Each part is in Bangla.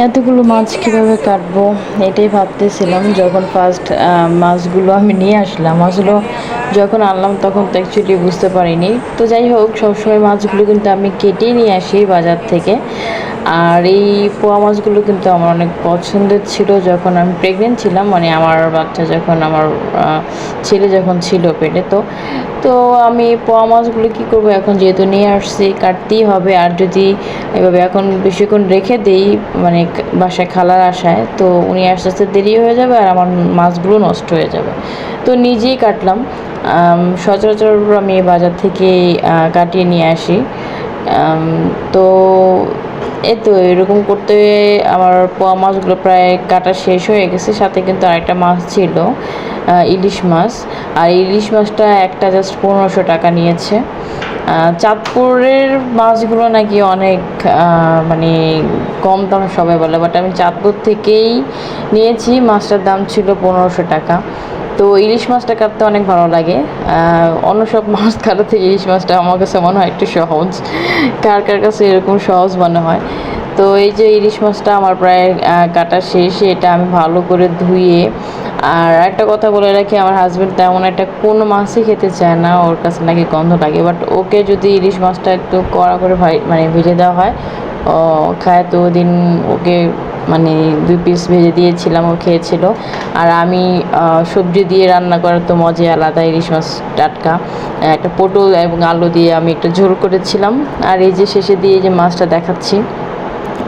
এতগুলো মাছ কিভাবে কাটবো এটাই ভাবতেছিলাম যখন ফার্স্ট মাছগুলো আমি নিয়ে আসলাম। আসলে যখন আনলাম তখন তো অ্যাকচুয়ালি বুঝতে পারিনি। তো যাই হোক, সবসময় মাছগুলো কিন্তু আমি কেটেই নিয়ে আসি বাজার থেকে। আর এই পোয়া মাছগুলো কিন্তু আমার অনেক পছন্দের ছিল যখন আমি প্রেগনেন্ট ছিলাম, মানে আমার বাচ্চা যখন আমার ছেলে যখন ছিল পেটে। তো তো আমি পোয়া মাছগুলো কী করবো, এখন যেহেতু নিয়ে আসছি কাটতেই হবে। আর যদি এভাবে এখন বেশিক্ষণ রেখে দেই, মানে বাসায় খালার আসায়, তো উনি আস্তে আস্তে দেরি হয়ে যাবে আর আমার মাছগুলো নষ্ট হয়ে যাবে। তো নিজেই কাটলাম। সচরাচর আমি বাজার থেকে কাটিয়ে নিয়ে আসি। তো এই তো এরকম করতে আমার পোয়া মাছগুলো প্রায় কাটা শেষ হয়ে গেছে। সাথে কিন্তু আরেকটা মাছ ছিল, ইলিশ মাছ। আর ইলিশ মাছটা একটা জাস্ট 1500 টাকা নিয়েছে। চাঁদপুরের মাছগুলো নাকি অনেক মানে কম দামে সবাই বলে, বাট আমি চাঁদপুর থেকেই নিয়েছি। মাছটার দাম ছিল 1500 টাকা। তো ইলিশ মাছটা কাটতে অনেক ভালো লাগে। অন্য সব মাছ কাটা থেকে ইলিশ মাছটা আমার কাছে মনে হয় একটু সহজ। কার কার কাছে এরকম সহজ মনে হয়। তো এই যে ইলিশ মাছটা আমার প্রায় কাটা শেষ। এটা আমি ভালো করে ধুয়ে, আর একটা কথা বলে রাখি, আমার হাজব্যান্ড তেমন একটা কোনো মাছই খেতে চায় না, ওর কাছে নাকি গন্ধ লাগে। বাট ওকে যদি ইলিশ মাছটা একটু কড়া করে মানে ভেজে দেওয়া হয় ও খায়। তো ওদিন ওকে মানে 2 পিস ভেজে দিয়েছিলাম, ও খেয়েছিল। আর আমি সবজি দিয়ে রান্না করার তো মজাই আলাদা। ইলিশ মাছ টাটকা একটা পটল এবং আলু দিয়ে আমি একটা ঝোল করেছিলাম। আর এই যে শেষে দিয়ে যে মাছটা দেখাচ্ছি,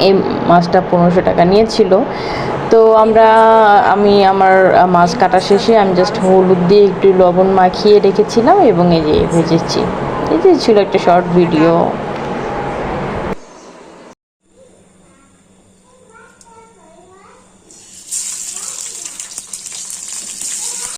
এই মাছটা 1500 টাকা নিয়েছিল। তো আমি আমার মাছ কাটা শেষে আমি জাস্ট হলুদ দিয়ে একটু লবণ মাখিয়ে রেখেছিলাম এবং এই যে ভেজেছি। এই যে ছিল একটা শর্ট ভিডিও।